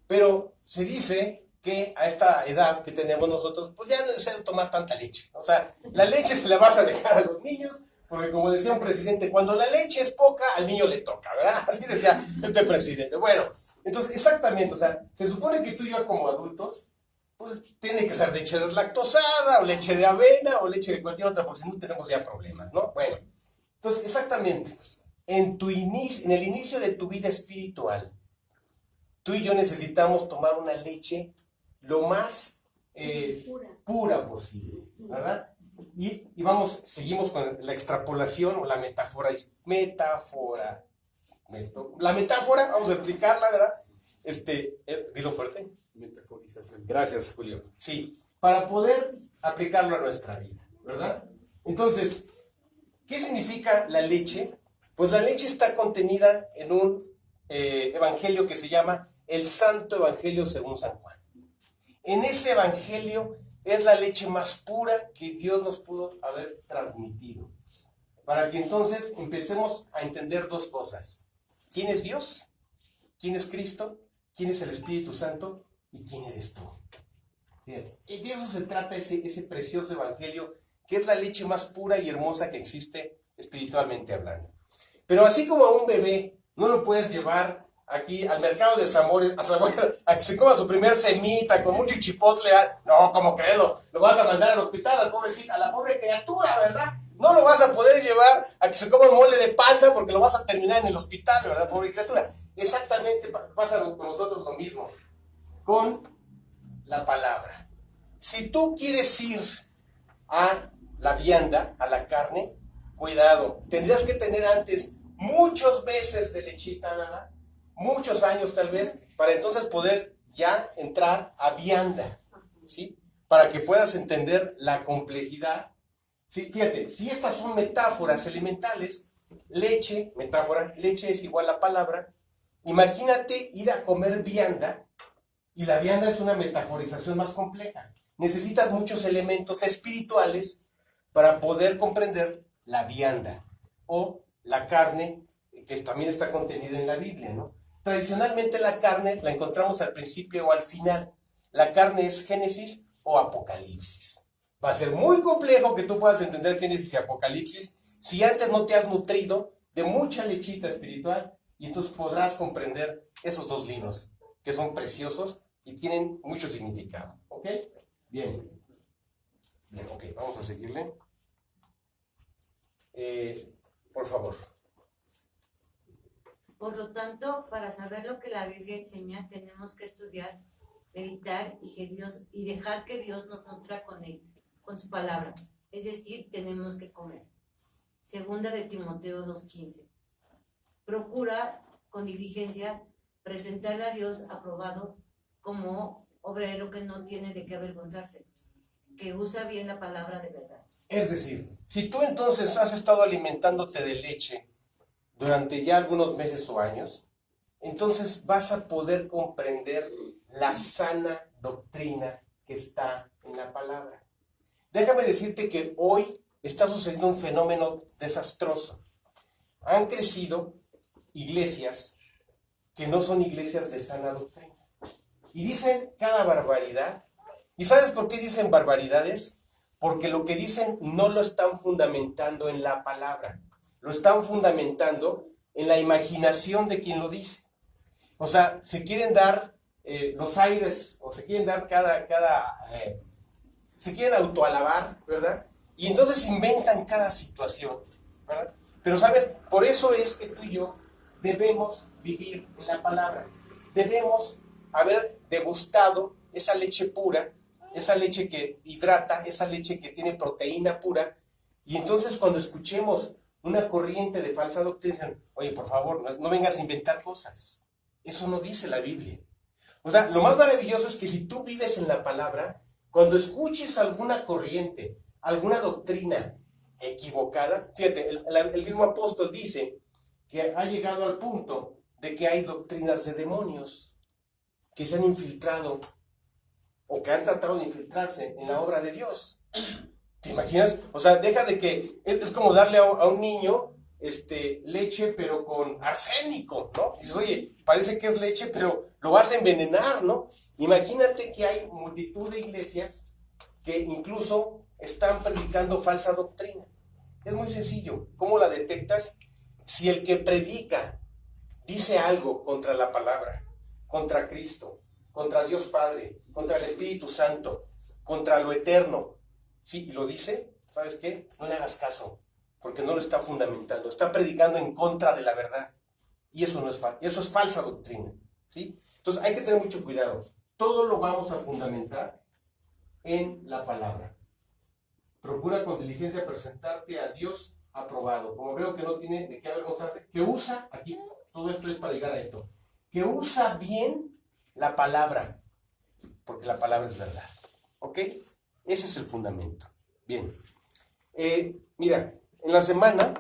Pero se dice que a esta edad que tenemos nosotros, pues ya no es necesario tomar tanta leche. O sea, la leche se la vas a dejar a los niños, porque como decía un presidente, cuando la leche es poca, al niño le toca, ¿verdad? Así decía este presidente. Bueno, entonces exactamente, o sea, se supone que tú y yo como adultos, pues tiene que ser leche deslactosada, o leche de avena, o leche de cualquier otra, porque si no tenemos ya problemas, ¿no? Bueno, entonces exactamente, en el inicio de tu vida espiritual, tú y yo necesitamos tomar una leche lo más pura posible, ¿verdad? Y vamos, seguimos con la extrapolación o la metáfora. La metáfora, vamos a explicarla, ¿verdad? Dilo fuerte. Metaforización. Gracias, Julio. Sí, para poder aplicarlo a nuestra vida, ¿verdad? Entonces, ¿qué significa la leche? Pues la leche está contenida en un evangelio que se llama el Santo Evangelio según San Juan. En ese evangelio es la leche más pura que Dios nos pudo haber transmitido. Para que entonces empecemos a entender dos cosas. ¿Quién es Dios? ¿Quién es Cristo? ¿Quién es el Espíritu Santo? ¿Y quién eres tú? Fíjate, y de eso se trata ese precioso evangelio, que es la leche más pura y hermosa que existe espiritualmente hablando. Pero así como a un bebé no lo puedes llevar aquí al mercado de Zamora a que se coma su primer semita con mucho chipotle, no, como credo, lo vas a mandar al hospital a la pobre criatura, ¿verdad? No lo vas a poder llevar a que se coma un mole de panza porque lo vas a terminar en el hospital, ¿verdad, pobre criatura? Exactamente pasa con nosotros lo mismo, con la palabra. Si tú quieres ir a la vianda, a la carne, cuidado, tendrías que tener antes muchos meses de lechita, ¿verdad? Muchos años tal vez, para entonces poder ya entrar a vianda, ¿sí? Para que puedas entender la complejidad. Sí, fíjate, si estas son metáforas elementales, leche, metáfora, leche es igual a palabra. Imagínate ir a comer vianda, y la vianda es una metaforización más compleja. Necesitas muchos elementos espirituales para poder comprender la vianda o la carne, que también está contenida en la Biblia, ¿no? Tradicionalmente la carne la encontramos al principio o al final. La carne es Génesis o Apocalipsis. Va a ser muy complejo que tú puedas entender Génesis y Apocalipsis si antes no te has nutrido de mucha lechita espiritual, y entonces podrás comprender esos dos libros que son preciosos y tienen mucho significado. ¿Ok? Bien. Bien, ok, vamos a seguirle. Por favor. Por lo tanto, para saber lo que la Biblia enseña, tenemos que estudiar, meditar y dejar que Dios nos nutra con su palabra. Es decir, tenemos que comer. Segunda de Timoteo 2:15. Procura con diligencia presentarle a Dios aprobado como obrero que no tiene de qué avergonzarse, que usa bien la palabra de verdad. Es decir, si tú entonces has estado alimentándote de leche durante ya algunos meses o años, entonces vas a poder comprender la sana doctrina que está en la palabra. Déjame decirte que hoy está sucediendo un fenómeno desastroso. Han crecido iglesias que no son iglesias de sana doctrina. Y dicen cada barbaridad. ¿Y sabes por qué dicen barbaridades? Porque lo que dicen no lo están fundamentando en la palabra. Lo están fundamentando en la imaginación de quien lo dice. O sea, se quieren dar los aires, o se quieren dar se quieren autoalabar, ¿verdad? Y entonces inventan cada situación, ¿verdad? Pero, ¿sabes? Por eso es que tú y yo debemos vivir en la palabra. Debemos haber degustado esa leche pura, esa leche que hidrata, esa leche que tiene proteína pura. Y entonces cuando escuchemos una corriente de falsa doctrina, dicen, oye, por favor, no vengas a inventar cosas. Eso no dice la Biblia. O sea, lo más maravilloso es que si tú vives en la palabra, cuando escuches alguna corriente, alguna doctrina equivocada, fíjate, el mismo apóstol dice que ha llegado al punto de que hay doctrinas de demonios que se han infiltrado o que han tratado de infiltrarse en la obra de Dios. ¿Te imaginas? O sea, deja de que es como darle a un niño leche pero con arsénico, ¿no? Y dices, oye, parece que es leche, pero lo vas a envenenar, ¿no? Imagínate que hay multitud de iglesias que incluso están predicando falsa doctrina. Es muy sencillo. ¿Cómo la detectas? Si el que predica dice algo contra la palabra, contra Cristo, contra Dios Padre, contra el Espíritu Santo, contra lo eterno, ¿sí? Y lo dice, ¿sabes qué? No le hagas caso, porque no lo está fundamentando, está predicando en contra de la verdad. Y eso no es eso es falsa doctrina, ¿sí? Entonces hay que tener mucho cuidado. Todo lo vamos a fundamentar en la palabra. procura con diligencia presentarte a Dios aprobado. Como veo que no tiene de qué avergonzarse, que usa, aquí todo esto es para llegar a esto, que usa bien la palabra, porque la palabra es verdad. ¿Ok? Ese es el fundamento. Bien. Mira, en la semana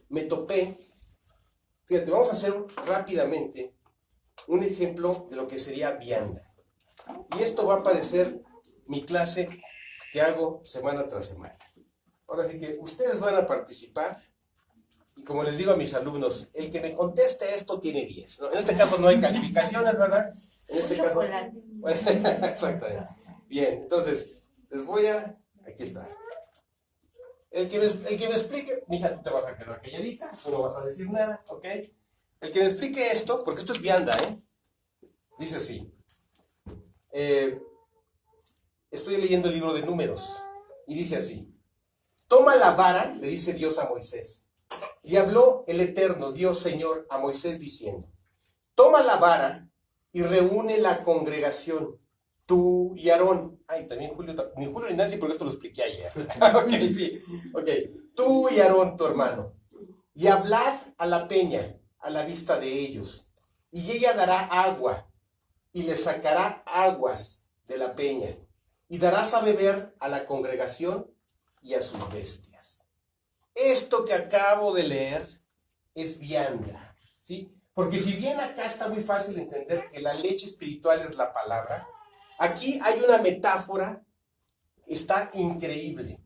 me topé, fíjate, vamos a hacer rápidamente un ejemplo de lo que sería vianda. Y esto va a aparecer mi clase que hago semana tras semana. Ahora sí que ustedes van a participar y como les digo a mis alumnos, el que me conteste esto tiene 10, ¿no? En este caso no hay calificaciones, ¿verdad? En este caso... Exactamente. Bien, entonces, les voy a... Aquí está. El que me explique... Mija, tú te vas a quedar calladita, tú no vas a decir nada, ¿ok? El que me explique esto, porque esto es vianda, ¿eh? Dice así. Estoy leyendo el libro de Números y dice así: toma la vara, le dice Dios a Moisés, y habló el eterno Dios Señor a Moisés diciendo: toma la vara y reúne la congregación, tú y Aarón. Ay, también Julio ni Nancy, porque esto lo expliqué ayer. Ok, sí, ok. Tú y Aarón, tu hermano, y hablad a la peña a la vista de ellos, y ella dará agua, y le sacará aguas de la peña, y darás a beber a la congregación y a sus bestias. Esto que acabo de leer es vianda, ¿sí? Porque si bien acá está muy fácil entender que la leche espiritual es la palabra, aquí hay una metáfora, está increíble.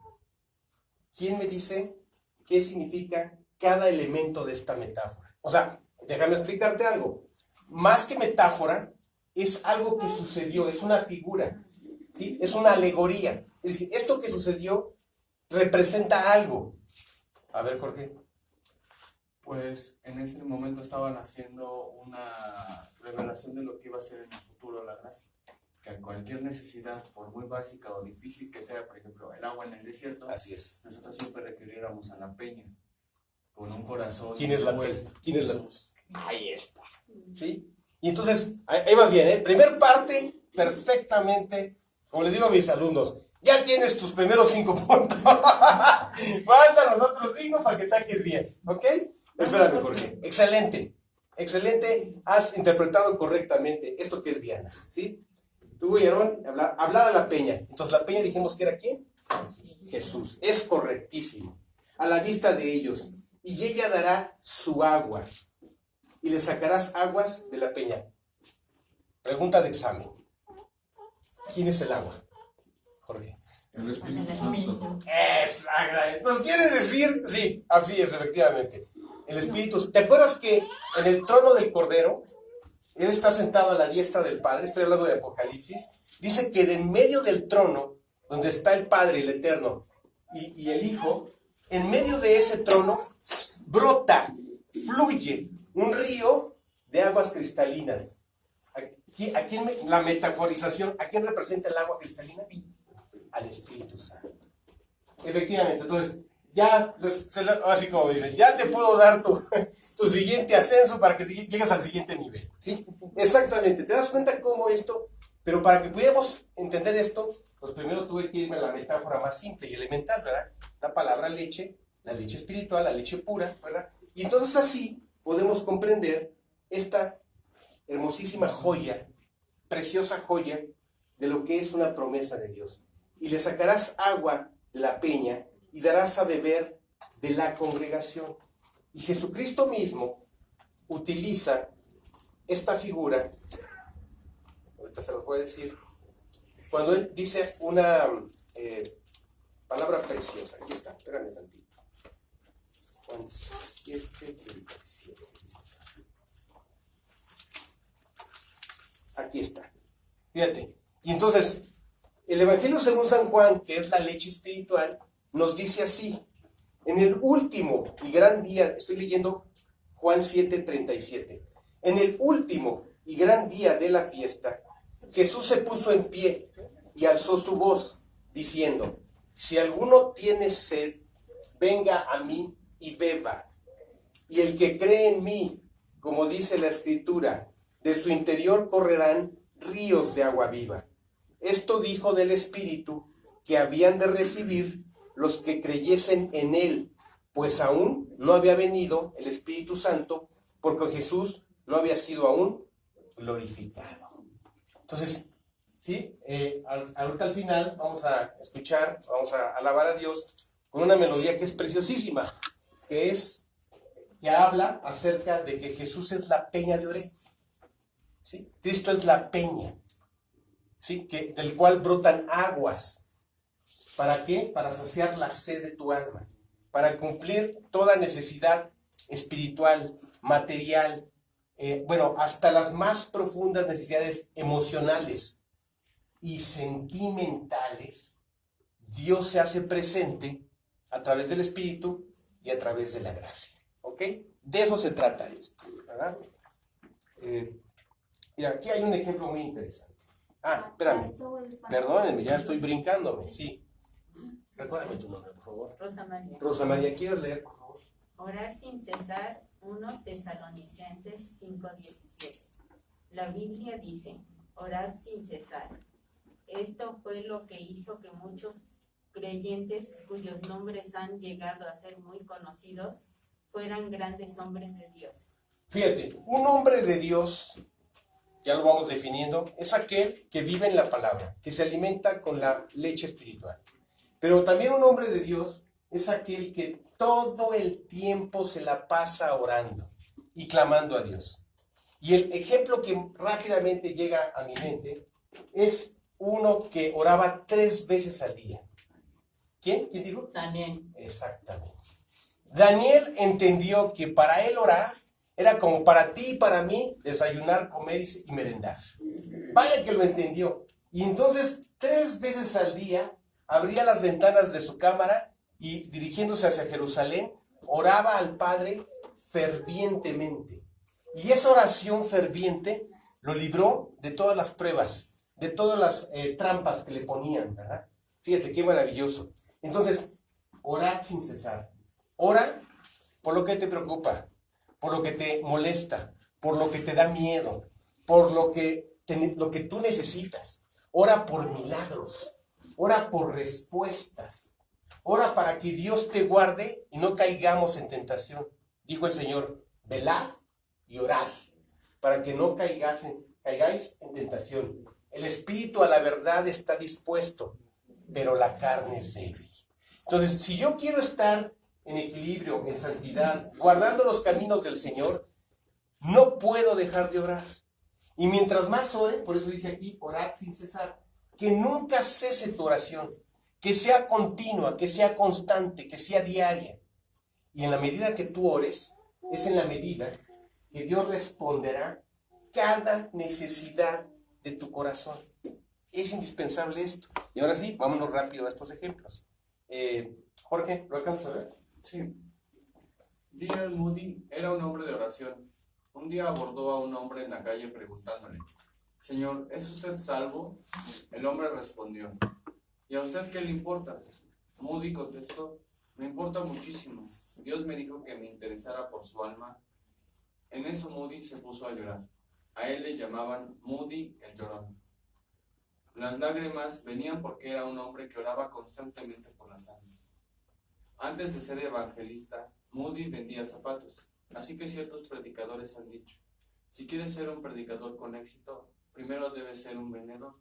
¿Quién me dice qué significa cada elemento de esta metáfora? O sea, déjame explicarte algo. Más que metáfora, es algo que sucedió, es una figura, ¿sí? Es una alegoría. Es decir, esto que sucedió representa algo. A ver, Jorge. Pues en ese momento estaban haciendo una revelación de lo que iba a ser en el futuro la gracia. Que cualquier necesidad, por muy básica o difícil que sea, por ejemplo, el agua en el desierto, Así es. nosotros siempre requiriéramos a la peña, con un corazón. ¿Quién es la peña? ¿Quién es la peña? Jesús. Ahí está. ¿Sí? Y entonces, ahí vas bien, ¿eh? Primer parte, perfectamente, como les digo a mis alumnos, ya tienes tus primeros 5 puntos. Faltan los otros 5 para que saques 10, ¿ok? Espérame, Jorge. Excelente, excelente, has interpretado correctamente esto que es vianda, ¿sí? Tú y Aarón, hablad a la peña. Entonces, la peña dijimos que era ¿quién? Jesús. Es correctísimo. A la vista de ellos. Y ella dará su agua. Y le sacarás aguas de la peña. Pregunta de examen. ¿Quién es el agua? Jorge. El Espíritu Santo. Exacto. Entonces, ¿quiere decir? Sí, así es, efectivamente. El Espíritu. ¿Te acuerdas que en el trono del Cordero, Él está sentado a la diestra del Padre? Estoy hablando de Apocalipsis. Dice que de en medio del trono, donde está el Padre, el Eterno, y el Hijo, en medio de ese trono, brota, fluye un río de aguas cristalinas. ¿A quién la metaforización? ¿A quién representa el agua cristalina? Al Espíritu Santo. Efectivamente, entonces, ya, así como dicen, ya te puedo dar tu siguiente ascenso para que llegues al siguiente nivel, ¿sí? Exactamente, ¿te das cuenta cómo esto? Pero para que pudiéramos entender esto, pues primero tuve que irme a la metáfora más simple y elemental, ¿verdad? La palabra leche, la leche espiritual, la leche pura, ¿verdad? Y entonces así podemos comprender esta hermosísima joya, preciosa joya de lo que es una promesa de Dios. Y le sacarás agua de la peña y darás a beber de la congregación. Y Jesucristo mismo utiliza esta figura, ahorita se los voy a decir, cuando Él dice una palabra preciosa. Aquí está, espérame tantito. Juan 7:37. Aquí está. Fíjate. Y entonces, el Evangelio según San Juan, que es la leche espiritual, nos dice así: en el último y gran día, estoy leyendo Juan 7:37, en el último y gran día de la fiesta, Jesús se puso en pie y alzó su voz, diciendo: si alguno tiene sed, venga a mí y beba. Y el que cree en mí, como dice la Escritura, de su interior correrán ríos de agua viva. Esto dijo del Espíritu que habían de recibir los que creyesen en él, pues aún no había venido el Espíritu Santo, porque Jesús no había sido aún glorificado. Entonces, ¿sí? Ahorita al final vamos a escuchar, vamos a alabar a Dios con una melodía que es preciosísima, que habla acerca de que Jesús es la peña de Oreb. ¿Sí? Cristo es la peña, ¿sí? Del cual brotan aguas. ¿Para qué? Para saciar la sed de tu alma, para cumplir toda necesidad espiritual, material, hasta las más profundas necesidades emocionales y sentimentales. Dios se hace presente a través del Espíritu y a través de la gracia. ¿Ok? De eso se trata esto, ¿verdad? Mira, aquí hay un ejemplo muy interesante. Espérame. Perdónenme, ya estoy brincándome, sí. Recuérdame tu nombre, por favor. Rosa María. Rosa María, ¿quieres leer, por favor? Orar sin cesar, 1 Tesalonicenses 5:17. La Biblia dice, orad sin cesar. Esto fue lo que hizo que muchos creyentes cuyos nombres han llegado a ser muy conocidos fueran grandes hombres de Dios. Fíjate, un hombre de Dios, ya lo vamos definiendo, es aquel que vive en la palabra, que se alimenta con la leche espiritual. Pero también un hombre de Dios es aquel que todo el tiempo se la pasa orando y clamando a Dios. Y el ejemplo que rápidamente llega a mi mente es uno que oraba 3 veces al día. ¿Quién? ¿Quién dijo? Daniel. Exactamente. Daniel entendió que para él orar era como para ti y para mí desayunar, comer y merendar. Vaya que lo entendió. Y entonces 3 veces al día abría las ventanas de su cámara y dirigiéndose hacia Jerusalén, oraba al Padre fervientemente. Y esa oración ferviente lo libró de todas las pruebas, de todas las trampas que le ponían, ¿verdad? Fíjate qué maravilloso. Entonces, orad sin cesar. Ora por lo que te preocupa, por lo que te molesta, por lo que te da miedo, por lo que tú necesitas. Ora por milagros. Ora por respuestas. Ora para que Dios te guarde y no caigamos en tentación. Dijo el Señor, velad y orad, para que no caigáis en tentación. El espíritu a la verdad está dispuesto, pero la carne es débil. Entonces, si yo quiero estar en equilibrio, en santidad, guardando los caminos del Señor, no puedo dejar de orar. Y mientras más ore, por eso dice aquí, orad sin cesar, que nunca cese tu oración, que sea continua, que sea constante, que sea diaria. Y en la medida que tú ores, es en la medida que Dios responderá cada necesidad de tu corazón. Es indispensable esto. Y ahora sí, vámonos rápido a estos ejemplos. Jorge, ¿lo alcanzas a ver? Sí. D.L. Moody era un hombre de oración. Un día abordó a un hombre en la calle preguntándole, Señor, ¿es usted salvo? El hombre respondió, ¿y a usted qué le importa? Moody contestó, me importa muchísimo. Dios me dijo que me interesara por su alma. En eso Moody se puso a llorar. A él le llamaban Moody el llorón. Las lágrimas venían porque era un hombre que oraba constantemente por las almas. Antes de ser evangelista, Moody vendía zapatos. Así que ciertos predicadores han dicho, si quieres ser un predicador con éxito, primero debes ser un vendedor.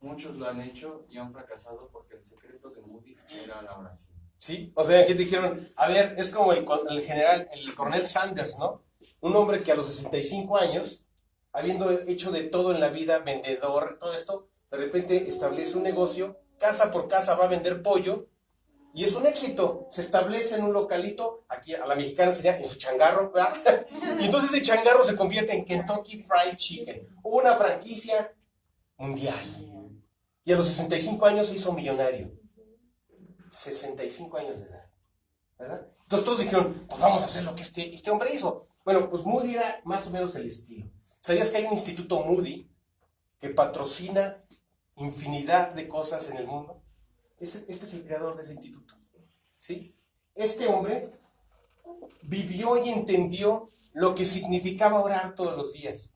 Muchos lo han hecho y han fracasado porque el secreto de Moody era la oración. Sí, o sea, que dijeron, a ver, es como el coronel Sanders, ¿no? Un hombre que a los 65 años, habiendo hecho de todo en la vida, vendedor, todo esto, de repente establece un negocio, casa por casa va a vender pollo, y es un éxito. Se establece en un localito, aquí a la mexicana sería en su changarro, ¿verdad? Y entonces ese changarro se convierte en Kentucky Fried Chicken, una franquicia mundial. Y a los 65 años se hizo millonario. 65 años de edad, ¿verdad? Entonces todos dijeron, pues vamos a hacer lo que este hombre hizo. Bueno, pues Moody era más o menos el estilo. ¿Sabías que hay un instituto Moody que patrocina infinidad de cosas en el mundo? Este es el creador de ese instituto, ¿sí? Este hombre vivió y entendió lo que significaba orar todos los días.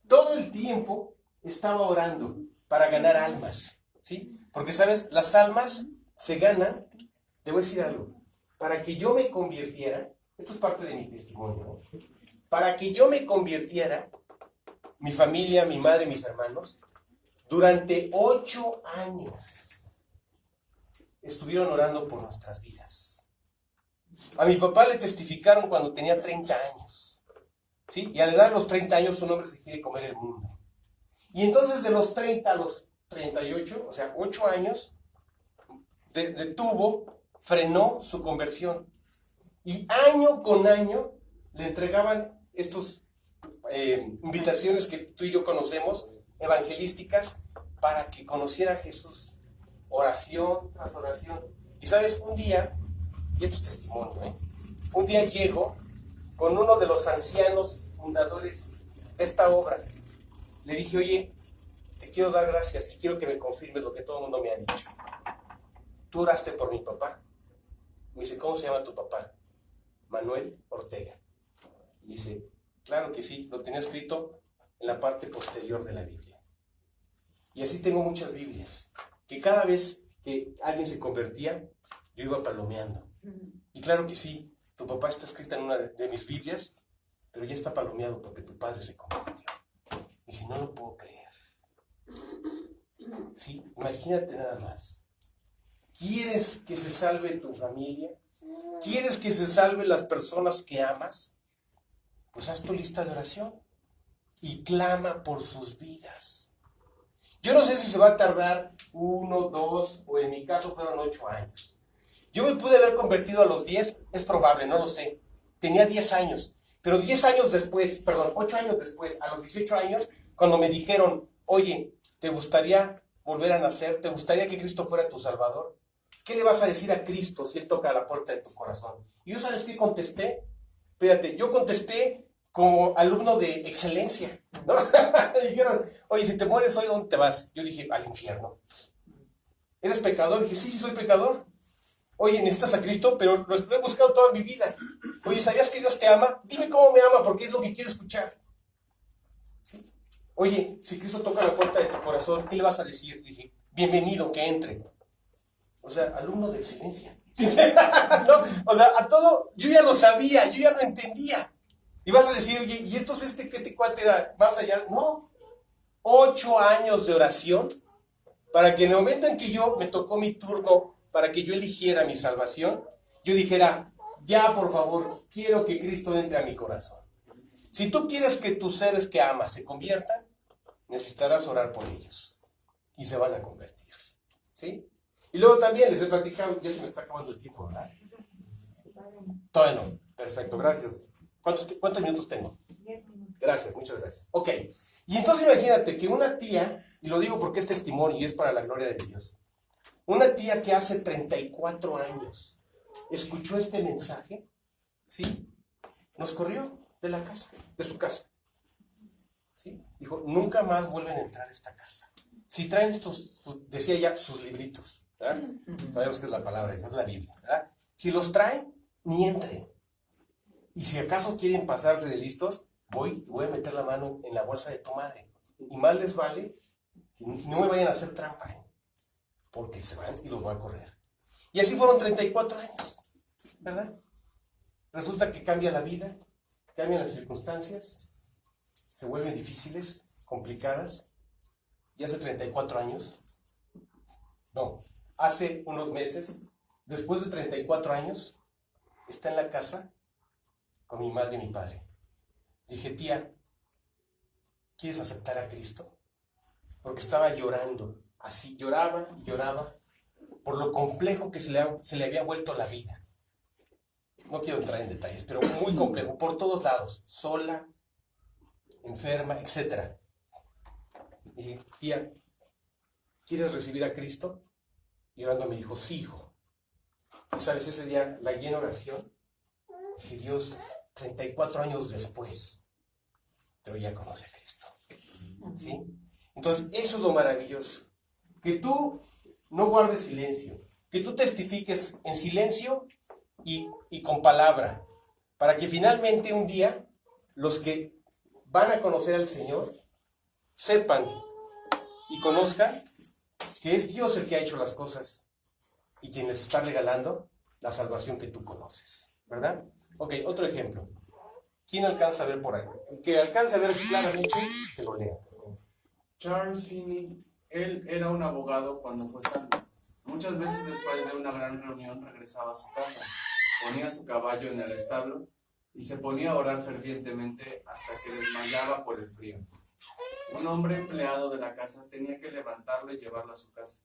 Todo el tiempo estaba orando para ganar almas, ¿sí? Porque, ¿sabes? Las almas se ganan, te voy a decir algo, para que yo me convirtiera, esto es parte de mi testimonio, ¿no? Para que yo me convirtiera, mi familia, mi madre, mis hermanos, durante 8 años estuvieron orando por nuestras vidas. A mi papá le testificaron cuando tenía 30 años, ¿sí? Y al dar los 30 años, un hombre se quiere comer el mundo. Y entonces de los 30 a los 38, o sea, 8 años, frenó su conversión. Y año con año le entregaban estos invitaciones que tú y yo conocemos, evangelísticas, para que conociera a Jesús. Oración tras oración. Y sabes, un día, y esto es testimonio, un día llego con uno de los ancianos fundadores de esta obra. Le dije, oye, te quiero dar gracias y quiero que me confirmes lo que todo el mundo me ha dicho. ¿Tú oraste por mi papá? Me dice, ¿cómo se llama tu papá? Manuel Ortega. Y dice, claro que sí, lo tenía escrito en la parte posterior de la Biblia. Y así tengo muchas Biblias, que cada vez que alguien se convertía, yo iba palomeando. Y claro que sí, tu papá está escrita en una de mis Biblias, pero ya está palomeado porque tu padre se convirtió. Y dije, no lo puedo creer. Sí, imagínate nada más. ¿Quieres que se salve tu familia? ¿Quieres que se salven las personas que amas? Pues haz tu lista de oración y clama por sus vidas. Yo no sé si se va a tardar 1, 2 o en mi caso fueron 8 años. Yo me pude haber convertido a los 10, es probable, no lo sé. Tenía 10 años, pero 10 años después, 8 años después, a los 18 años, cuando me dijeron, oye, ¿te gustaría volver a nacer? ¿Te gustaría que Cristo fuera tu Salvador? ¿Qué le vas a decir a Cristo si Él toca la puerta de tu corazón? Y yo, ¿sabes qué contesté? Fíjate, yo contesté como alumno de excelencia, ¿no? Dijeron, oye, si te mueres hoy, ¿dónde te vas? Yo dije, al infierno. ¿Eres pecador? Dije, sí, soy pecador. Oye, necesitas a Cristo, pero lo estuve buscando toda mi vida. Oye, ¿sabías que Dios te ama? Dime cómo me ama, porque es lo que quiero escuchar. ¿Sí? Oye, si Cristo toca la puerta de tu corazón, ¿qué le vas a decir? Dije, bienvenido, que entre. O sea, alumno de excelencia. ¿Sí? ¿No? O sea, a todo, yo ya lo sabía, yo ya lo entendía. Y vas a decir, oye, ¿y entonces este cuate era más allá? No. 8 años de oración para que en el momento en que me tocó mi turno, para que yo eligiera mi salvación, yo dijera, ya por favor, quiero que Cristo entre a mi corazón. Si tú quieres que tus seres que amas se conviertan, necesitarás orar por ellos. Y se van a convertir. ¿Sí? Y luego también les he platicado, ya se me está acabando el tiempo, ¿verdad? Todavía no. Perfecto, gracias. ¿Cuántos minutos tengo? 10 minutos. Gracias, muchas gracias. Ok. Y entonces imagínate que una tía, y lo digo porque es testimonio y es para la gloria de Dios, una tía que hace 34 años escuchó este mensaje, ¿sí? Nos corrió de la casa, de su casa. ¿Sí? Dijo, nunca más vuelven a entrar a esta casa. Si traen estos, decía ella, sus libritos, ¿verdad? Sabemos que es la palabra, es la Biblia, ¿verdad? Si los traen, ni entren. Y si acaso quieren pasarse de listos, voy a meter la mano en la bolsa de tu madre. Y más les vale que no me vayan a hacer trampa, porque se van y los voy a correr. Y así fueron 34 años, ¿verdad? Resulta que cambia la vida, cambian las circunstancias, se vuelven difíciles, complicadas. Y hace 34 años, no, hace unos meses, después de 34 años, está en la casa con mi madre y mi padre. Le dije, tía, ¿quieres aceptar a Cristo? Porque estaba llorando, así lloraba y lloraba por lo complejo que se le había vuelto la vida. No quiero entrar en detalles, pero muy complejo, por todos lados, sola, enferma, etc. Dije, tía, ¿quieres recibir a Cristo? Y orando me dijo, sí, hijo. Y sabes, ese día la llena oración. Dije, Dios, 34 años después, pero ya conoce a Cristo. ¿Sí? Entonces, eso es lo maravilloso. Que tú no guardes silencio, que tú testifiques en silencio y con palabra, para que finalmente un día los que van a conocer al Señor sepan y conozcan que es Dios el que ha hecho las cosas y quien les está regalando la salvación que tú conoces, ¿verdad? Ok, otro ejemplo. ¿Quién alcanza a ver por ahí? El que alcanza a ver claramente, que lo lea. Charles Finney, él era un abogado cuando fue santo. Muchas veces después de una gran reunión regresaba a su casa, ponía su caballo en el establo y se ponía a orar fervientemente hasta que desmayaba por el frío. Un hombre empleado de la casa tenía que levantarlo y llevarlo a su casa.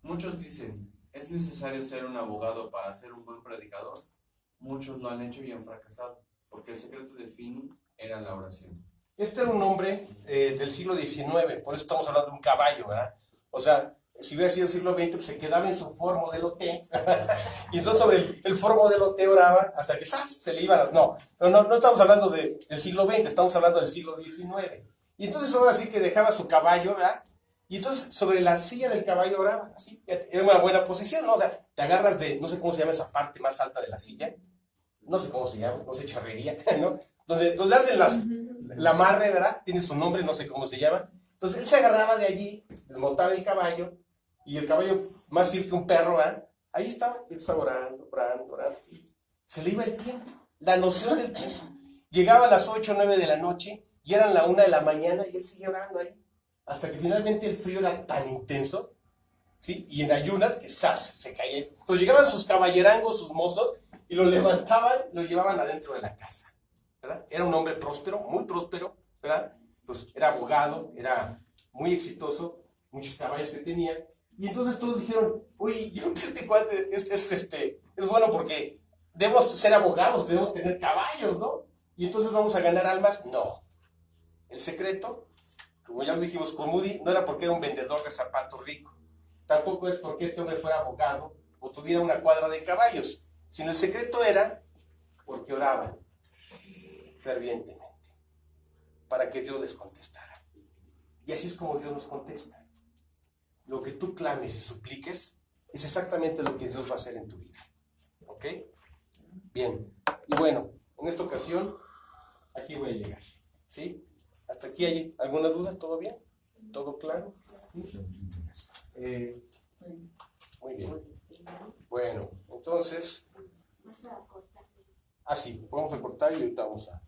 Muchos dicen, ¿es necesario ser un abogado para ser un buen predicador? Muchos lo han hecho y han fracasado, porque el secreto de Finney era la oración. Este era un hombre del siglo XIX, por eso estamos hablando de un caballo, ¿verdad? O sea, si hubiera sido el siglo XX, pues se quedaba en su Ford Modelo T, y entonces sobre el Ford Modelo T oraba hasta que ¡zas! Se le iban las... No, pero no estamos hablando del siglo XX, estamos hablando del siglo XIX. Y entonces ahora sí que dejaba su caballo, ¿verdad? Y entonces sobre la silla del caballo oraba, así, era una buena posición, ¿no? O sea, te agarras de, no sé cómo se llama esa parte más alta de la silla, no sé cómo se llama, no sé, charrería, ¿no? Donde hacen la amarre, ¿verdad? Tiene su nombre, no sé cómo se llama. Entonces él se agarraba de allí, desmontaba el caballo, y el caballo más fiel que un perro, ¿verdad? Ahí estaba, él estaba orando. Se le iba el tiempo, la noción del tiempo. Llegaba a las 8 o 9 de la noche, y eran la 1 de la mañana, y él seguía orando ahí. Hasta que finalmente el frío era tan intenso, ¿sí? Y en ayunas, que ¡zas! Se caía. Entonces llegaban sus caballerangos, sus mozos, y lo levantaban, lo llevaban adentro de la casa, ¿verdad? Era un hombre próspero, muy próspero, ¿verdad? Pues era abogado, era muy exitoso, muchos caballos que tenía. Y entonces todos dijeron, uy, yo creo que este cuate es bueno porque debemos ser abogados, debemos tener caballos, ¿no? Y entonces vamos a ganar almas. No. El secreto, como ya lo dijimos con Moody, no era porque era un vendedor de zapatos rico. Tampoco es porque este hombre fuera abogado o tuviera una cuadra de caballos. Sino el secreto era porque oraban fervientemente para que Dios les contestara. Y así es como Dios nos contesta. Lo que tú clames y supliques es exactamente lo que Dios va a hacer en tu vida. ¿Ok? Bien. Y bueno, en esta ocasión, aquí voy a llegar. ¿Sí? ¿Hasta aquí hay alguna duda? ¿Todo bien? ¿Todo claro? Muy bien. Bueno, entonces... Vas a cortar. Sí, vamos a cortar y ahorita vamos a...